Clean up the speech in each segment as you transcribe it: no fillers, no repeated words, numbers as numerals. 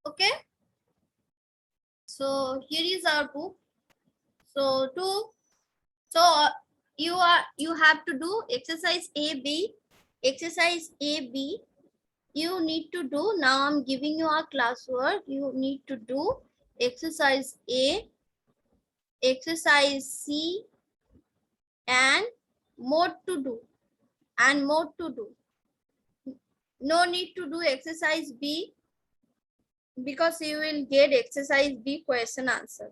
Okay, so here is our book. So you have to do exercise AB. Exercise AB you need to do. Now I'm giving you a classwork. You need to do exercise A, exercise C, and more to do. No need to do exercise B because you will get exercise B question answer.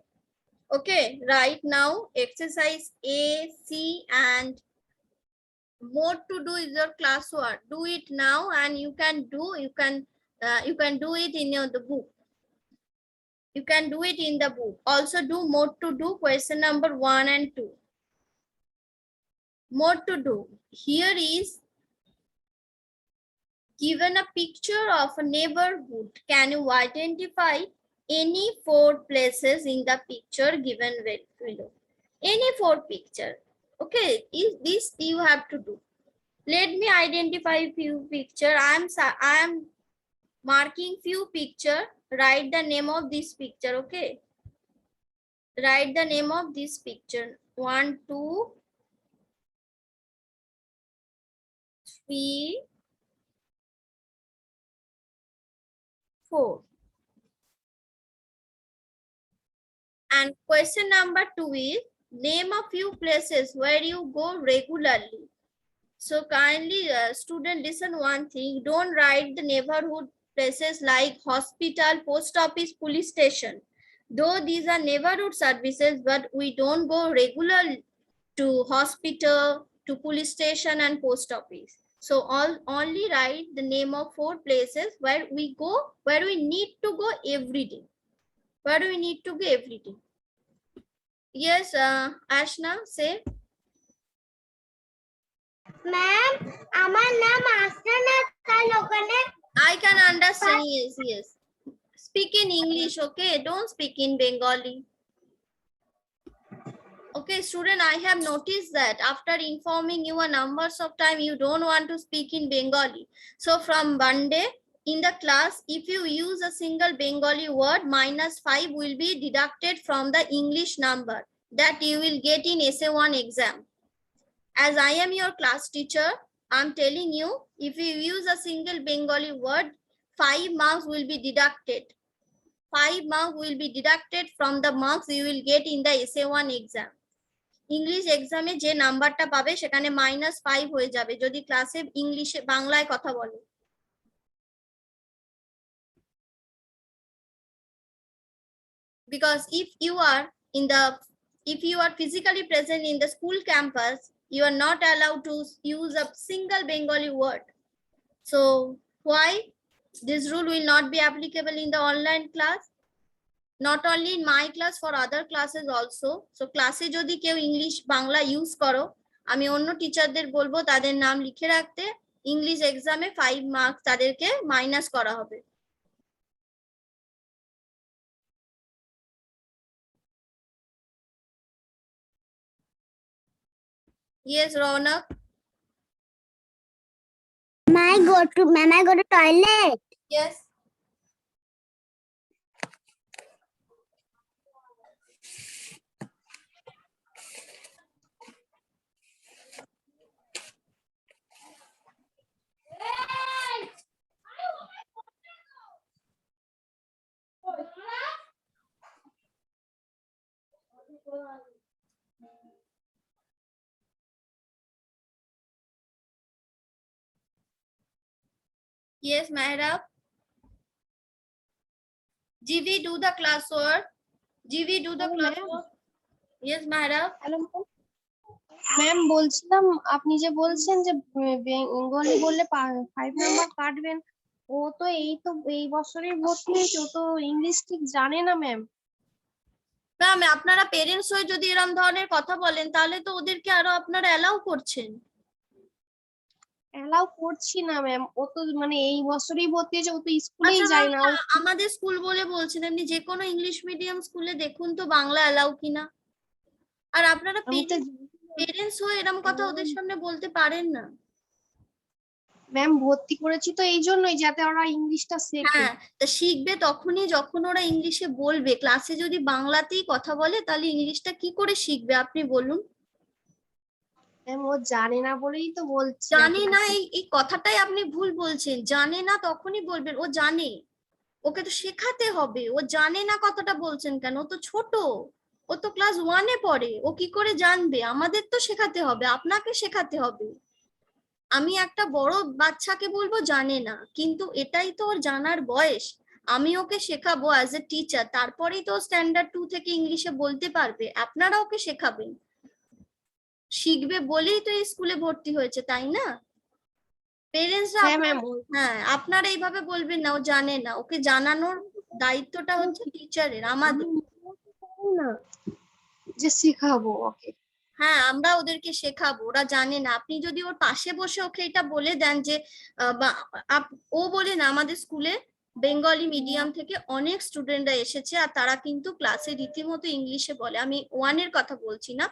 Okay, right now exercise A, C, and more to do is your classwork. Do it now, and you can do it in the book. You can do it in the book. Also do more to do question number 1 and 2. More to do. Here is given a picture of a neighborhood. Can you identify any 4 places in the picture given below? Any 4 picture. Okay, is this you have to do. Let me identify few picture. I am marking few picture. Write the name of this picture. Okay. Write the name of this picture. 1, 2, 3, 4. And question number 2 is name a few places where you go regularly. So kindly student listen one thing. Don't write the neighborhood places like hospital, post office, police station. Though these are neighborhood services, but we don't go regular to hospital, to police station and post office. So only write the name of 4 places where we go, where we need to go every day. Where do we need to go every day? Yes, Ashna, say. Ma'am, আমার নাম আসছে না তাই ওখানে I can understand. Yes, yes. Speak in English, okay? Don't speak in Bengali. Okay, student, I have noticed that after informing you a numbers of time, you don't want to speak in Bengali. So from Monday in the class, if you use a single Bengali word, -5 will be deducted from the English number that you will get in SA1 exam. As I am your class teacher, I'm telling you, if you use a single Bengali word, 5 marks will be deducted. 5 marks will be deducted from the marks you will get in the SA1 exam. English exam এ যে নাম্বারটা পাবে সেখানে -5 হয়ে যাবে যদি ক্লাসে ইংলিশে বাংলায় কথা বলে। Because if you are physically present in the school campus, you are not allowed to use a single Bengali word. So why this rule will not be applicable in the online class? Not only in my class, for other classes also. So ক্লাসে যদি কেউ English Bangla use করো, আমি অন্য টিচারদের বলবো তাদের নাম লিখে রাখতে। ইংলিশ এক্সামে 5 মার্কস তাদেরকে মাইনাস করা হবে। Yes, Ronak. Ma'am, I go to toilet. Yes. Yes, Mehrab. GV, do the classwork. GV, do the classwork. Yes, Mehrab. Hello ma'am, বলছিলাম আপনি যে বলছেন যে বেঙ্গলি বললে 5 নাম্বার কাটবেন, ও তো এই বছরই ভর্তি হয়েছে, ও তো ইংলিশ ঠিক জানে না ম্যাম। ম্যাম, আপনারা পেরেন্টস হয়ে যদি এরকম ধরনের কথা বলেন তাহলে তো ওদেরকে আরো আপনারা অ্যালাউ করছেন। অ্যালাউ করছি না ম্যাম, ও তো মানে এই বছরই ভর্তি হয়েছে, ও তো স্কুলেই যায় না। আমাদের স্কুল বলে বলছেন, আপনি যে কোনো ইংলিশ মিডিয়াম স্কুলে দেখুন তো বাংলা অ্যালাউ কিনা। আর আপনারা পেরেন্টস হয়ে এরকম কথা ওদের সামনে বলতে পারেন না। ম্যাম ভর্তি করেছি তো এই জন্যই, যাতে ওরা ইংলিশটা শেখে। হ্যাঁ, তা শিখবে তখনই যখন ওরা ইংলিশে বলবে। ক্লাসে যদি বাংলাতেই কথা বলে তাহলে ইংলিশটা কি করে শিখবে আপনি বলুন? ম্যাম ও জানে না বলেই তো বলছি। জানে না, এই কথাটাই আপনি ভুল বলছেন। জানে না তখনই বলবেন ও জানে, ওকে তো শেখাতে হবে। ও জানে না কথাটা বলছেন কেন? ও তো ছোট, ও তো ক্লাস 1-এ পড়ে, ও কি করে জানবে? আমাদের তো শেখাতে হবে, আপনাকে শেখাতে হবে। আমি একটা বড় বাচ্চাকে বলবো জানে না, কিন্তু এটাই তো ওর জানার বয়স। আমি ওকে শেখাবো অ্যাজ এ টিচার, তারপরেই তো স্ট্যান্ডার্ড 2 থেকে ইংলিশে বলতে পারবে। আপনারা ওকে শেখাবেন, শিখবে বলেই তো এই স্কুলে ভর্তি হয়েছে, তাই না? পেরেন্টসরা হ্যাঁ ম্যাম। হ্যাঁ, আপনারা এইভাবে বলবেন না ও জানে না। ওকে জানানোর দায়িত্বটা হচ্ছে টিচারের, আমাদের। না যে শেখাবো ওকে। হ্যাঁ, আমরা ওদেরকে শেখাবো, ওরা জানে না। আপনি যদি ওর পাশে বসে ওকে এটা বলে দেন যে ও বলে না, আমাদের স্কুলে বেঙ্গলি মিডিয়াম থেকে অনেক স্টুডেন্টরা এসেছে আর তারা কিন্তু ক্লাসে রীতিমতো ইংলিশে বলে। আমি 1-এর কথা বলছি না,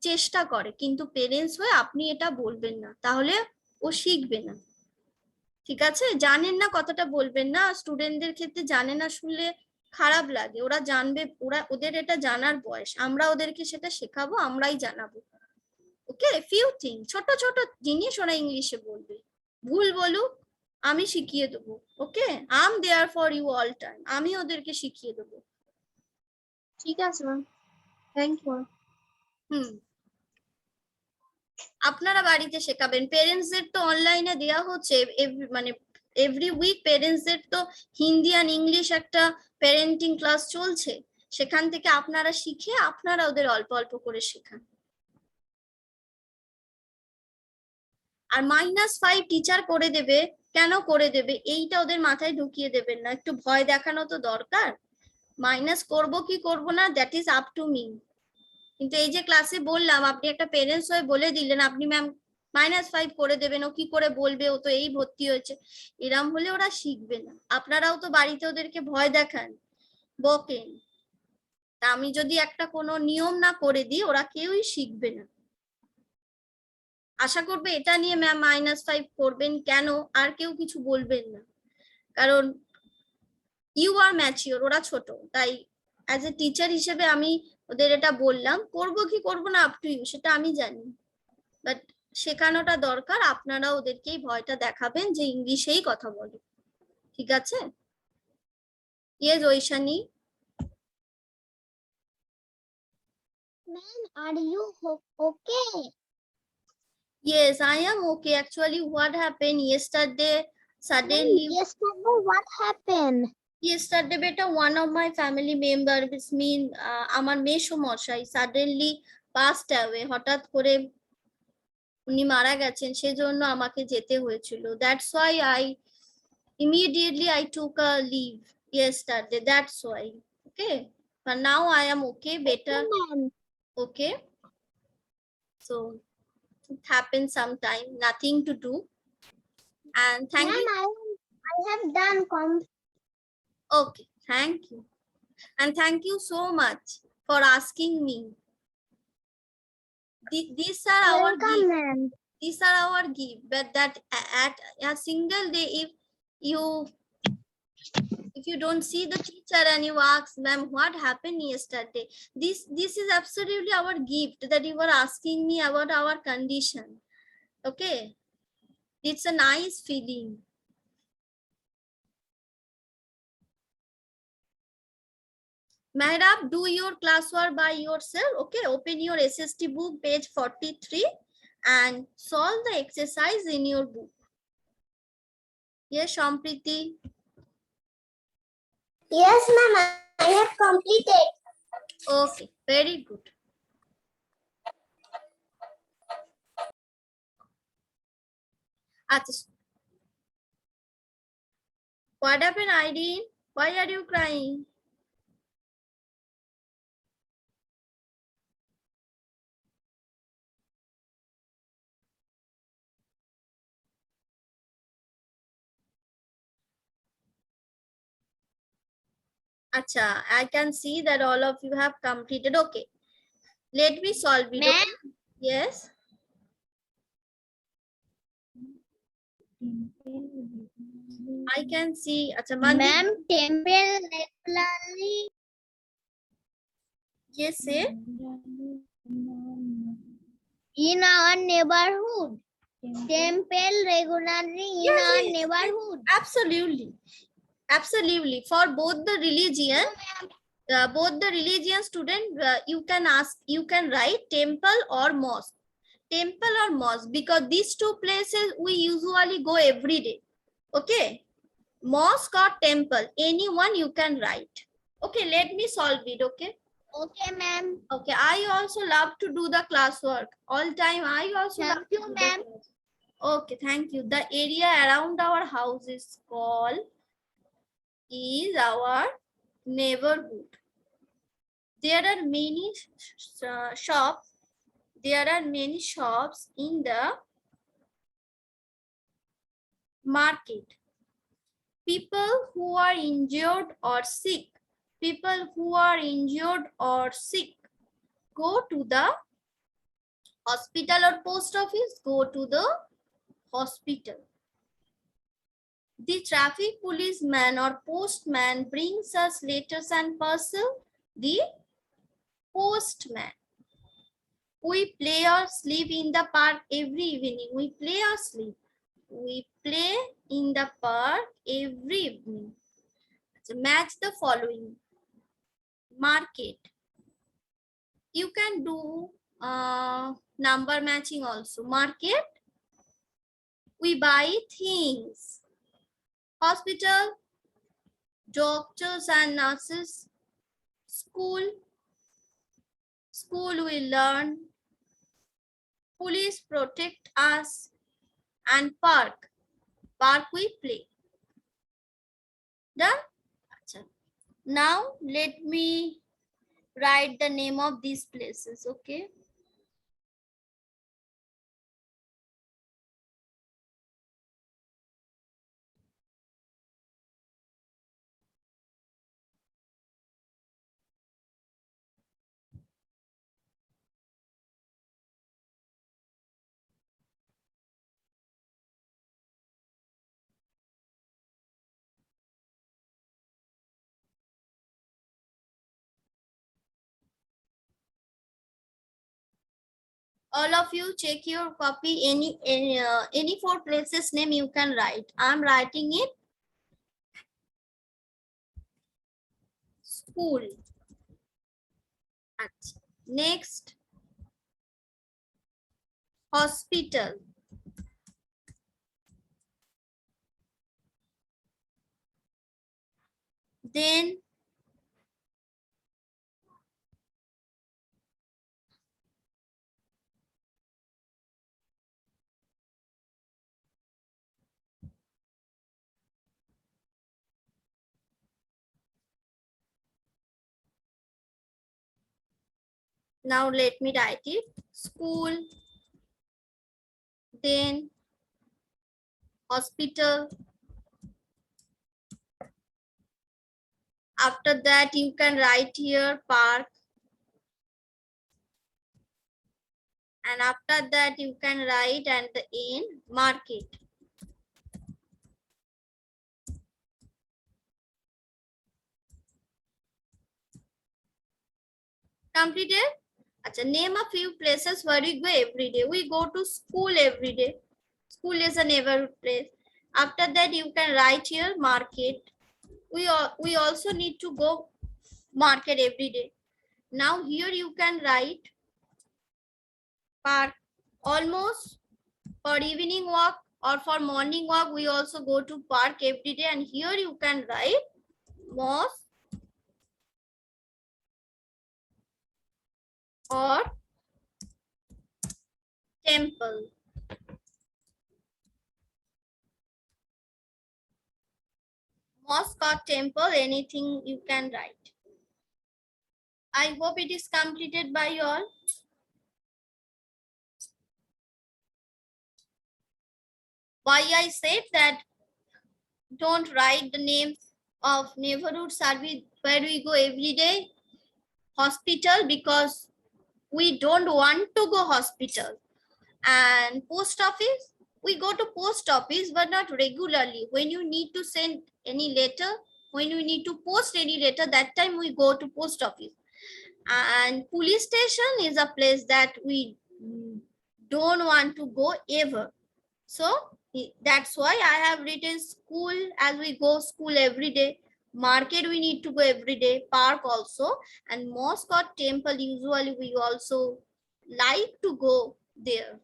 চেষ্টা করে। কিন্তু পেরেন্টস হয়ে আপনি এটা বলবেন না, তাহলে ও শিখবে না। ঠিক আছে? জানেন না কথাটা বলবেন না। স্টুডেন্টদের ক্ষেত্রে জানে না শুনলে খারাপ লাগে। ওরা জানবে, ওদের এটা জানার বয়স। আমরা ওদেরকে সেটা শেখাবো, আমরাই জানাবো। ওকে, ফিউ থিং, ছোট ছোট জিনিস ওরা ইংলিশে বলবে। ভুল বলুক, আমি শিখিয়ে দেবো। Okay, I am there for you all time, আমি ওদেরকে শিখিয়ে দেবো। ঠিক আছে ম্যাম, থ্যাংক ইউ। হুম, আপনারা বাড়িতে শেখাবেন। পেরেন্টসদের তো অনলাইনে দেওয়া হচ্ছে, মানে এভরি উইক পেরেন্টসদের তো হিন্দি আর ইংলিশ একটা প্যারেন্টিং ক্লাস চলছে। সেখান থেকে আপনারা শিখে আপনারা ওদের অল্প অল্প করে শেখান। আর -5 টিচার করে দেবে, কেন করে দেবে এইটা ওদের মাথায় ঢুকিয়ে দেবেন না। একটু ভয় দেখানো তো দরকার। মাইনাস করব কি করব না, that is up to me. কিন্তু এই যে ক্লাসে বললাম, আপনি একটা পেরেন্টস হয়ে বলে দিলেন আপনি ম্যাম -5 করে দেবেন, ও কি করে বলবে, ও তো এই ভর্তি হয়েছে। এরম হলে ওরা শিখবে না। আপনারাও তো বাড়িতে ওদেরকে ভয় দেখান, বকেন। তা আমি যদি একটা কোনো নিয়ম না করে দিই, ওরা কেউই শিখবে না। আশা করবে এটা নিয়ে ম্যাম -5 করবেন কেন, আর কেউ কিছু বলবেন না। কারণ ইউ আর ম্যাচিওর, ওরা ছোট। তাই অ্যাজ এ টিচার হিসেবে আমি ওদের এটা বললাম। করব কি করব না আপ টু ইউ, সেটা আমি জানি। বাট শেখানোটা দরকার। আপনারা ওদেরকে এই ভয়টা দেখাবেন যে ইংলিশেই কথা বলে। ঠিক আছে? Yes Aishani. Ma'am, are you okay? Yes, I am okay. Actually, what happened yesterday, suddenly, Yesterday, what happened? yesterday beta one of my family member, which mean আমার মেশো মশাই suddenly passed away. হঠাৎ করে উনি মারা গেছেন, সেজন্য আমাকে যেতে হয়েছিল। That's why I immediately I took a leave yesterday. That's why. Okay. But now I am okay, better. Ma'am, Okay. So it happens sometime, nothing to do. And thank you. I have done Okay, thank you. And thank you so much for asking me. These are our welcome, gift. ma'am. These are our gift. But that at a single day, if you don't see the teacher and you ask, ma'am, what happened yesterday, this is absolutely our gift, that you were asking me about our condition. Okay, it's a nice feeling. Mehrab, do your classwork by yourself. Okay, open your SST book, page 43, and solve the exercise in your book. Yes, Shampriti. Yes, ma'am, I have completed. Okay, very good. Achha. What happened, Irene? Why are you crying? Acha, I can see that all of you have completed. Okay, let me solve it. Okay? Yes. I can see. Acha, Mandeep. Ma'am, temple regularly. Yes, say. In our neighborhood. Temple regularly in Yes, our yes, neighborhood. Absolutely. Absolutely. For both the religion, student, you can ask, you can write temple or mosque. Temple or mosque, because these two places we usually go every day. Okay. Mosque or temple, anyone you can write. Okay, let me solve it. Okay. Okay, ma'am. Okay, I also love to do the classwork. All time, I also Thank love you, to do the ma'am. class. Okay, thank you. The area around our house is our neighborhood. There are many shops. There are many shops in the market. People who are injured or sick. People who are injured or sick go to the hospital or post office. Go to the hospital. The traffic policeman or postman brings us letters and parcel. The postman. We play or sleep in the park every evening. We play or sleep. We play in the park every evening. So match the following. Market. You can do number matching also. Market. We buy things. Hospital. Doctors and nurses. School. School we learn. Police protect us. And park. Park we play. Done? Now let me write the name of these places. Okay. All of you check your copy. Any four places name you can write. I'm writing it. School. Next. Hospital. Then now let me write it. School. Then hospital. After that you can write here park. And after that you can write at the end market. Completed? Achha, name a few places where we go every day. We go to school every day. School is a neighborhood place. After that, you can write here market. We also need to go market every day. Now here you can write park. Almost for evening walk or for morning walk, we also go to park every day. And here you can write mosque or temple. Mosque or temple, anything you can write. I hope it is completed by you all. Why I said that don't write the name of neighborhood service where we go every day. Hospital, because we don't want to go hospital. And post office, We go to post office, but not regularly. When you need to send any letter, when you need to post any letter, that time we go to post office. And police station is a place that we don't want to go ever. So that's why I have written school, as we go school every day. Market we need to go every day, park also, and mosque or temple usually we also like to go there.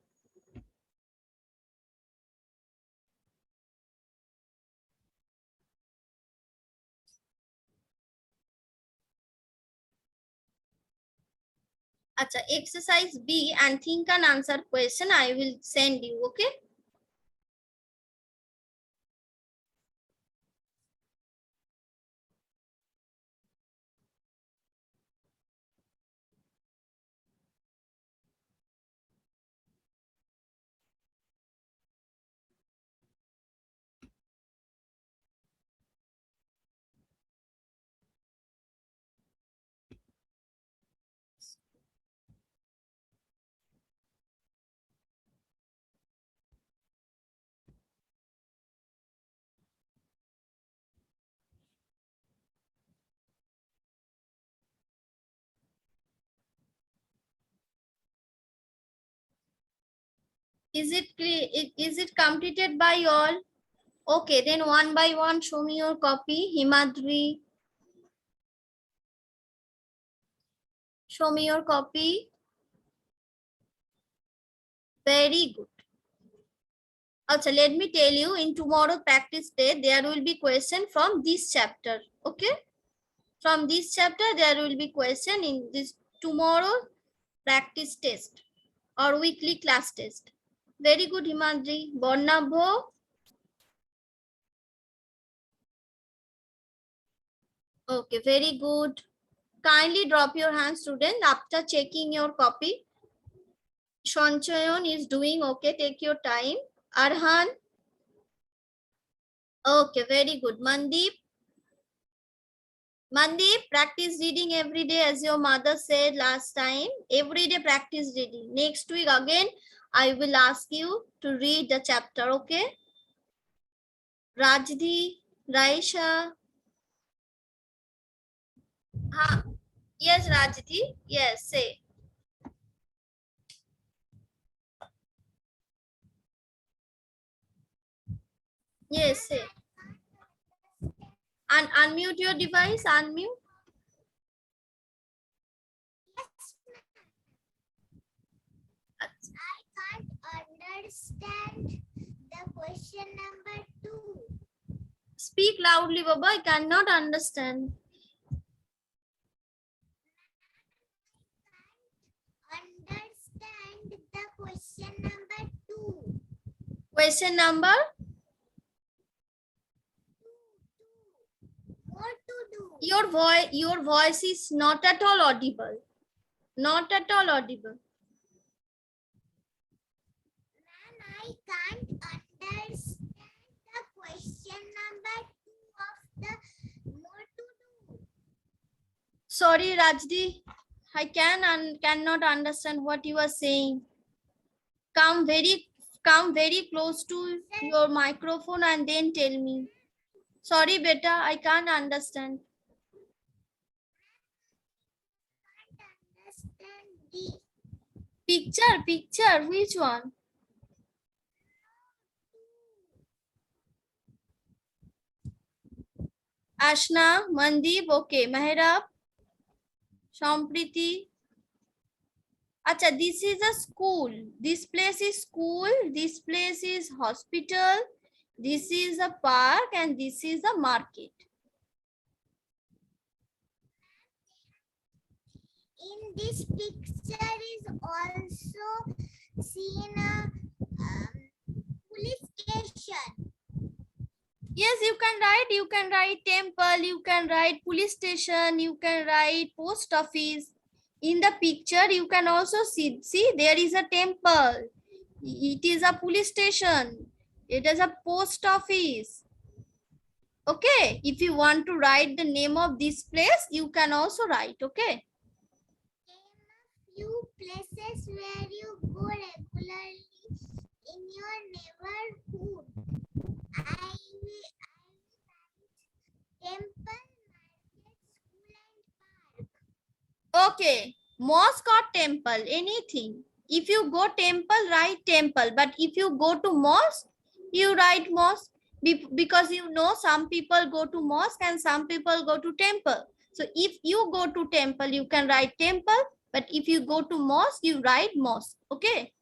Acha, exercise B and think and answer question I will send you, okay? Is it clear? Is it completed by all? Okay, then one by one show me your copy. Himadri, show me your copy. Very good. Also, let me tell you, in tomorrow practice day, there will be question from this chapter. Okay? From this chapter, there will be question in this tomorrow practice test or weekly class test. Very good, Himadri. Bornabho. Okay, very good. Kindly drop your hand, student, after checking your copy. Shanchayon is doing okay. Take your time. Arhan. Okay, very good. Mandeep. Mandeep, practice reading every day as your mother said last time. Every day practice reading. Next week again, I will ask you to read the chapter, okay? Rajdhi, Raisha. Ha. Yes, Rajdhi. Yes, say. Yes, say. And unmute your device. Unmute. I can't understand the question number 2. Speak loudly, Baba. I cannot understand. Understand the question number 2. Question number? What to do? Your voice is not at all audible. Not at all audible. Ma'am, I can't understand the question number 2 of the what to do. Sorry, Rajdhi. I cannot understand what you are saying. Come very close to your microphone and then tell me. Sorry, beta, I can't understand. Can't understand the Picture, which one? Ashna, Mandeep, okay. Mehrab, Shampriti. Acha, this is a school. This place is school. This place is hospital. This is a park and this is a market. in this picture is also seen a police station. Yes, you can write temple, you can write police station, you can write post office. In the picture, you can also see there is a temple. It is a police station. It is a post office. Okay, if you want to write the name of this place, you can also write, okay? Name a few places where you go regularly in your Okay, mosque or temple, anything. If you go temple, write temple. But if you go to mosque, you write mosque. Because you know some people go to mosque and some people go to temple. So if you go to temple, you can write temple. But if you go to mosque, you write mosque. Okay.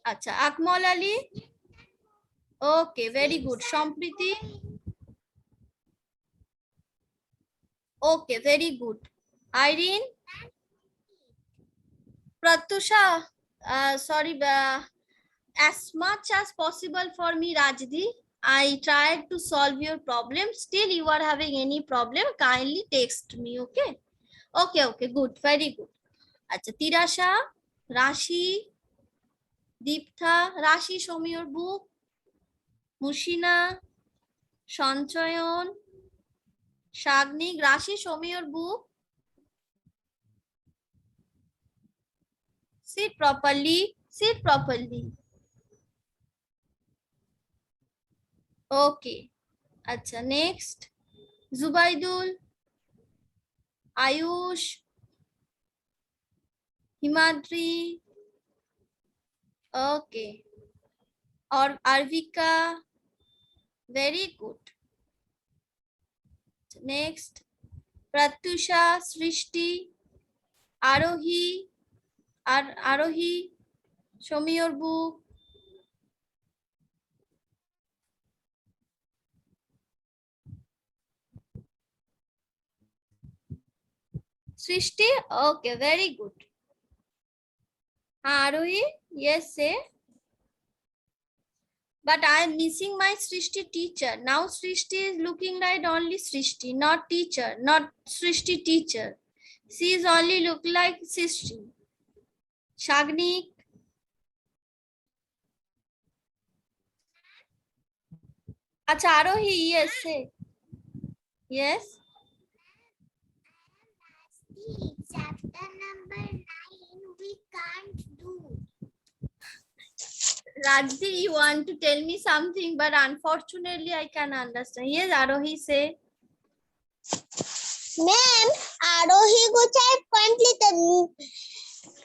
Acha, Akmal Ali. Okay, very good. Sampriti. Okay, very good. Irene. Pratusha. Sorry. As much as possible for me, Rajdi, I tried to solve your problem. Still, you are having any problem, kindly text me. Okay. Okay. Good. Very good. Acha, Tirasha, Rashi, Deeptha. Rashi, show me your book. Mushina, Sanchayon, Shagnik. Rashi, show me your book. Sit properly. Sit properly. Okay. Acha, next. Zubaidul, Ayush, Himadri. Okay. Or Arvika. Very good. Next. Pratyusha, Srishti, Arohi. Arohi. Show me your book. Srishti. Okay. Very good. Arohi. Yes, say. But I am missing my Srishti teacher. Now Srishti is looking like only Srishti, not teacher, not Srishti teacher. She is only look like Srishti. Shagnik. Acha, Arohi, yes, say. Yes. Chapter number 9 we can't do. Rajdi, you want to tell me something, but unfortunately I can understand. Yes, Arohi, say. Ma'am, Arohi Guchai completed.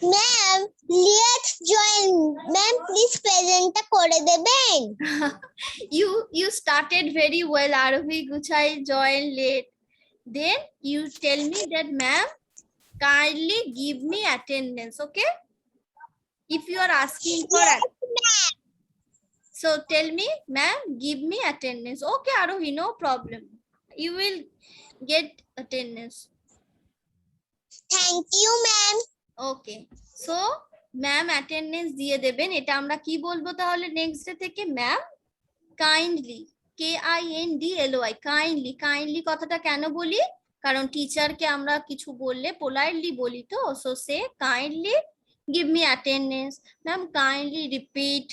Ma'am, let's join. Ma'am, please present the code deben. You started very well, Arohi Guchai joined late. Then you tell me that, ma'am, kindly give me attendance, okay? If you are asking for Yes, so tell me, ma'am, give me attendance. Okay, Arohi, no problem. You will get attendance. thank you, ma'am. Okay so ma'am attendance দিয়ে দেবেন। এটা আমরা কি বলবো তাহলে next day থেকে? Ma'am kindly, KINDLY, kindly কথাটা কেন বলি? কারণ টিচারকে আমরা কিছু বললে পোলাইটলি বলি তো, so say kindly give me attendance. Ma'am, kindly repeat.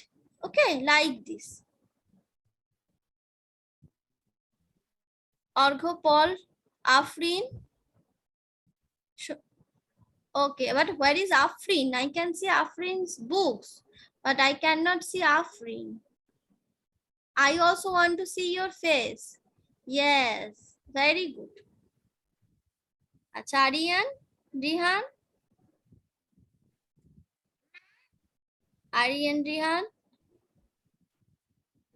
Okay, like this. Argho, Paul, Afrin. Okay, but where is Afrin? I can see Afrin's books, but I cannot see Afrin. I also want to see your face. Yes, very good. Acha, Aryan, Rihan. Aryan, Rihan.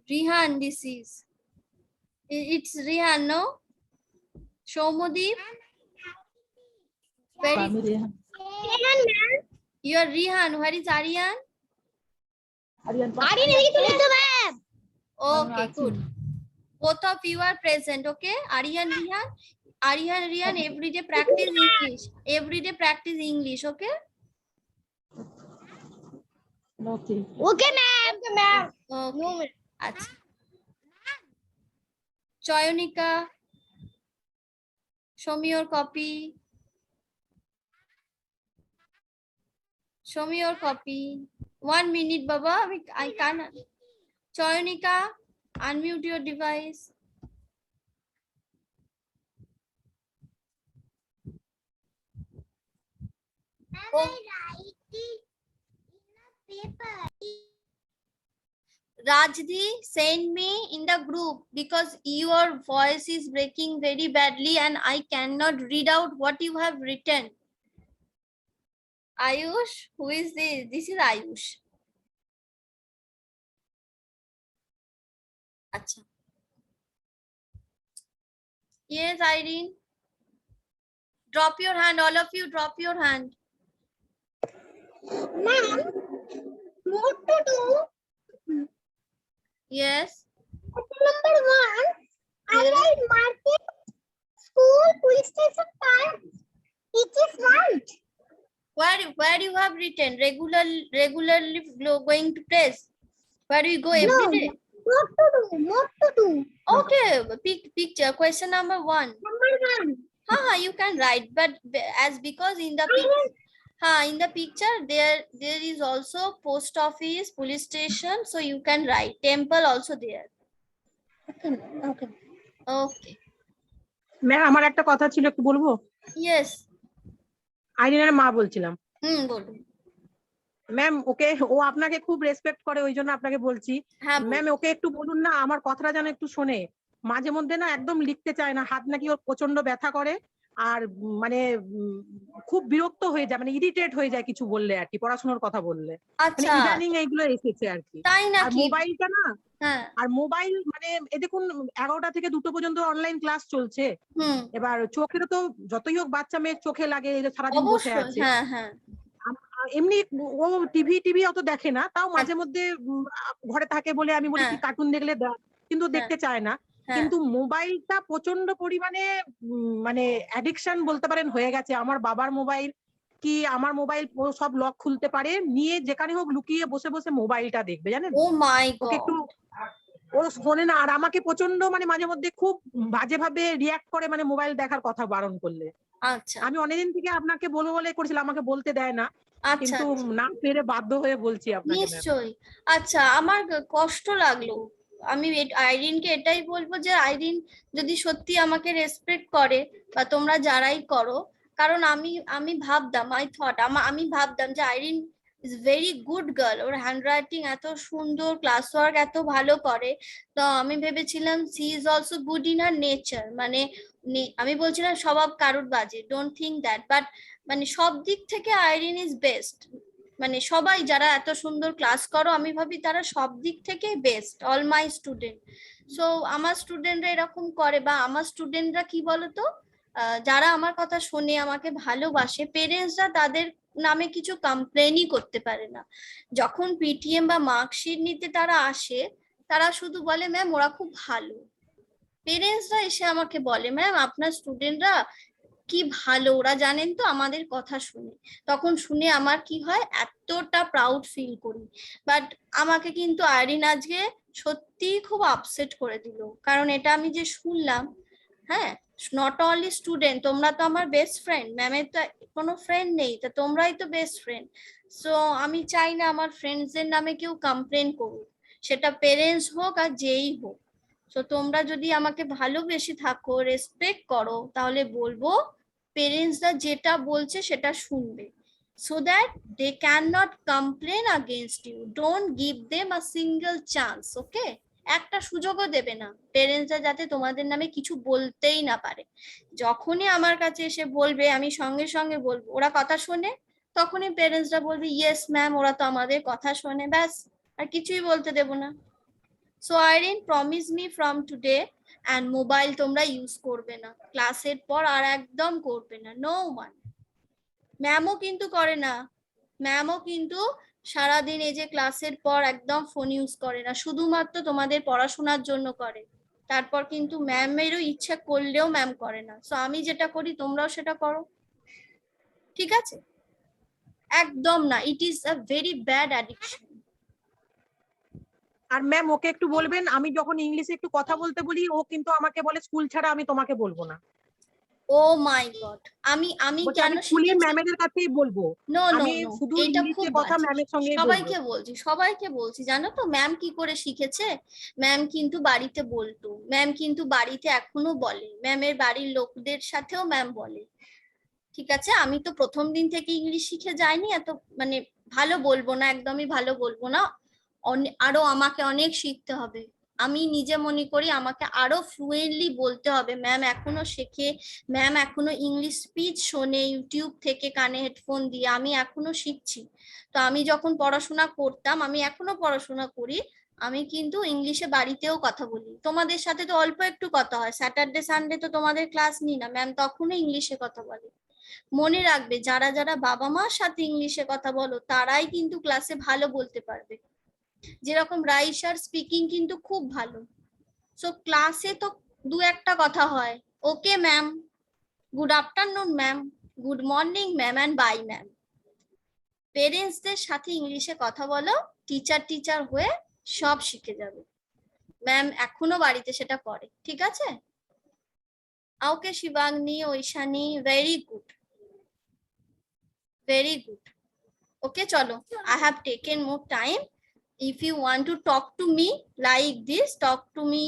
Rihan, this is. It's Rihan, no? Shomodeep. Where is you are Rihan? Where is Aryan? ma'am. Okay, good. Both of you are present, okay? Aryan, Rihan. Aryan, Rihan, every day practice English. Every day practice English, okay? Okay, ma'am. Okay, ma'am. Okay. Acha. Choyonika, show me your copy. Show me your copy. 1 minute, Baba. I can't. Choyonika, unmute your device. Ma'am, I write it in a paper. Rajdi, send me in the group because your voice is breaking very badly and I cannot read out what you have written. Ayush, who is this? This is Ayush. Acha. Yes, Irene. Drop your hand, all of you, drop your hand. Ma'am, what to do? Yes. Number 1, I Yes. write market, school, police station, park. It is right. Where you have written regularly going to place? Where do you go every day? What to do? What to do? Okay, picture. Question number 1. Number 1. You can write, but as because in the in the picture there is also post office, police station, so you can write temple also there. Okay, okay. Okay. Ma'am আমার একটা কথা ছিল, একটু বলবো? Yes. আইরিনের মা বলছিলাম। বলুন। Ma'am okay, ও আপনাকে খুব রেসপেক্ট করে, ওই জন্য আপনাকে বলছি। হ্যাঁ ম্যাম ওকে একটু বলুন না আমার কথাটা যেন একটু শোনে। মাঝে মধ্যে না একদম লিখতে চায় না, হাত নাকি ওর প্রচন্ড ব্যথা করে, আর মানে খুব বিরক্ত হয়ে যায়, মানে ইরিটেট হয়ে যায় কিছু বললে আর কি, পড়াশোনার কথা বললে। মানে আচ্ছা ইদানিং এইগুলো এসেছে আর কি। তাই আর নাকি? মোবাইলটা না, হ্যাঁ আর মোবাইল মানে এ দেখুন 11টা থেকে 2টো পর্যন্ত অনলাইন ক্লাস চলছে। এবার চোখেরও তো যতই হোক বাচ্চা মেয়ের চোখে লাগে, এই যে সারাদিন বসে অবশ্যই। আছে। হ্যাঁ হ্যাঁ। এমনি ও টিভি অত দেখে না, তাও মাঝে মধ্যে ঘরে থাকে বলে আমি বলি কি কার্টুন দেখলে দেখ, কিন্তু দেখতে চায় না। কিন্তু মোবাইলটা প্রচন্ড পরিমাণে মানে অ্যাডিকশন বলতে পারেন হয়ে গেছে। আমার বাবার মোবাইল কি আমার মোবাইল সব লক খুলতে পারে, নিয়ে যেখানে হোক লুকিয়ে বসে বসে মোবাইলটা দেখবে, জানেন? ও মাই গড। ওকে একটু, ও শোনে না, আর আমাকে প্রচন্ড মানে মাঝে মধ্যে খুব বাজে ভাবে রিয়াক্ট করে, মানে মোবাইল দেখার কথা বারণ করলে। আচ্ছা আমি অনেকদিন থেকে আপনাকে বলবো বলে করেছিলাম, আমাকে বলতে দেয় না, আচ্ছা কিন্তু না পেরে বাধ্য হয়ে বলছি আপনাকে। নিশ্চয়ই। আচ্ছা আমার কষ্ট লাগলো। আমি আইরিনকে এটাই বলবো যে আইরিন যদি সত্যি আমাকে রেসপেক্ট করে বা তোমরা যারাই করো, কারণ আমি ভাবতাম আমি ভাবতাম যে Irene is very good girl, ওর হ্যান্ডরাইটিং এত সুন্দর, ক্লাস ওয়ার্ক এত ভালো করে, তো আমি ভেবেছিলাম she is also good in her nature. মানে আমি বলছিলাম স্বভাব কারুর বাজে, ডোন্ট থিঙ্ক দ্যাট, বাট মানে সব দিক থেকে আইরিন ইজ বেস্ট। মানে সবাই যারা এত সুন্দর ক্লাস করো আমি ভাবি তারা সব দিক থেকে best, all my student. So আমার স্টুডেন্টরা এরকম করে, বা আমার স্টুডেন্টরা কি বলতো, যারা আমার কথা শোনে, আমাকে ভালোবাসে, পেরেন্টসরা তাদের নামে কিছু কমপ্লেনই করতে পারে না। যখন পিটিএম বা মার্কশিট নিতে তারা আসে, তারা শুধু বলে ম্যাম ওরা খুব ভালো। পেরেন্টসরা এসে আমাকে বলে ম্যাম আপনার স্টুডেন্টরা কি ভালো, ওরা জানেন তো আমাদের কথা শুনে। তখন শুনে আমার কি হয়, এতটা প্রাউড ফিল করি। বাট আমাকে কিন্তু আইরিন আজকে সত্যি খুব আপসেট করে দিল, কারণ এটা আমি যে শুনলাম। হ্যাঁ, নট অনলি স্টুডেন্ট, তোমরা তো আমার বেস্ট ফ্রেন্ড, ম্যামের তো কোনো ফ্রেন্ড নেই, তো তোমরাই তো বেস্ট ফ্রেন্ড। সো আমি চাই না আমার ফ্রেন্ডসদের নামে কেউ কমপ্লেন করুক, সেটা পেরেন্টস হোক আর যেই হোক। তো তোমরা যদি আমাকে ভালোবেসে থাকো, রেসপেক্ট করো, তাহলে বলবো পেরেন্টসরা যেটা বলছে সেটা শুনবে, so that they cannot complain against you. Don't give them a single chance, okay? একটা সুযোগও দেবে না পেরেন্টসরা, যাতে তোমাদের নামে কিছু বলতেই না পারে। যখনই আমার কাছে এসে বলবে আমি সঙ্গে সঙ্গে বলবো ওরা কথা শোনে, তখনই পেরেন্টসরা বলবে ইয়েস ম্যাম ওরা তো আমাদের কথা শোনে, ব্যাস, আর কিছুই বলতে দেব না। So Irene, promise me from today and mobile তোমরা ইউজ করবে না, ক্লাসের পর আর একদম করবে না, নো ওয়ান। ম্যামও কিন্তু করে না, ম্যামও কিন্তু সারাদিন এই যে ক্লাসের পর একদম ফোন ইউজ করে না, শুধুমাত্র তোমাদের পড়াশোনার জন্য করে। তারপর কিন্তু ম্যামেরও ইচ্ছা করলেও ম্যাম করে না। সো আমি যেটা করি তোমরাও সেটা করো, ঠিক আছে? একদম না, it is a very bad addiction. আর ম্যাম ওকে একটু বলবেন, আমি যখন ইংলিশে একটু কথা বলতে বলি ও কিন্তু আমাকে বলে স্কুল ছাড়া আমি তোমাকে বলবো না। ও মাই গড, আমি কেন স্কুলের ম্যামেদের কাছেই বলবো, নো নো আমি নো, শুধু এটা খুব ইংলিশে কথা ম্যামের সঙ্গে বলবো। সবাইকে বলছি জানো তো ম্যাম কি করে শিখেছে। ম্যাম কিন্তু বাড়িতে বলতো, ম্যাম কিন্তু বাড়িতে এখনো বলে, ম্যামের বাড়ির লোকদের সাথেও ম্যাম বলে, ঠিক আছে? আমি তো প্রথম দিন থেকে ইংলিশ শিখে যাইনি, এত মানে ভালো বলবো না, একদমই ভালো বলবো না, আরো আমাকে অনেক শিখতে হবে। আমি নিজে মনে করি আমাকে আরো ফ্লুয়েন্টলি বলতে হবে। ম্যাম এখনো শেখে, ম্যাম এখনো ইংলিশ স্পিচ শোনে ইউটিউব থেকে কানে হেডফোন দিয়ে, আমি এখনো শিখছি। তো আমি যখন পড়াশোনা করতাম, আমি এখনো পড়াশোনা করি, আমি কিন্তু ইংলিশে বাড়িতেও কথা বলি। তোমাদের সাথে তো অল্প একটু কথা হয়, স্যাটারডে সানডে তো তোমাদের ক্লাস নিই না, ম্যাম তখনও ইংলিশে কথা বলে। মনে রাখবে, যারা যারা বাবা মার সাথে ইংলিশে কথা বলো তারাই কিন্তু ক্লাসে ভালো বলতে পারবে। যেরকম রাইসার স্পিকিং কিন্তু খুব ভালো, সো ক্লাসে তো দু একটা কথা হয়, okay ma'am, good afternoon ma'am, good morning ma'am and bye ma'am. পেরেন্টসদের সাথে ইংলিশে কথা বলো, টিচার হয়ে সব শিখে যাবে। ম্যাম এখনো বাড়িতে সেটা করে, ঠিক আছে? Okay Shivangi, Aishani, very good, very good. Okay চলো, I have taken more time. If you want to talk to me like this, talk to me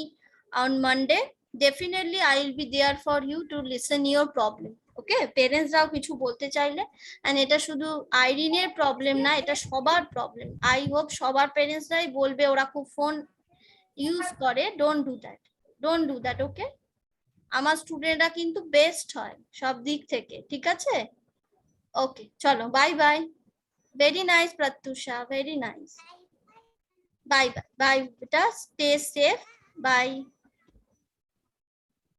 on Monday. Definitely I will be there for you to listen your problem. Okay, parents রাও কিছু বলতে চাইলে, and এটা শুধু আইরিনের problem না, এটা সবার problem. I hope সবার parents রাই বলবে ওরা খুব ফোন ইউজ করে। Don't do that, don't do that. Okay, আমার স্টুডেন্টরা কিন্তু বেস্ট হয় সব দিক থেকে, ঠিক আছে? ওকে চলো, bye bye. Very nice, Pratyusha. Very nice. Bye bye. Bye, beta. Stay safe. Bye.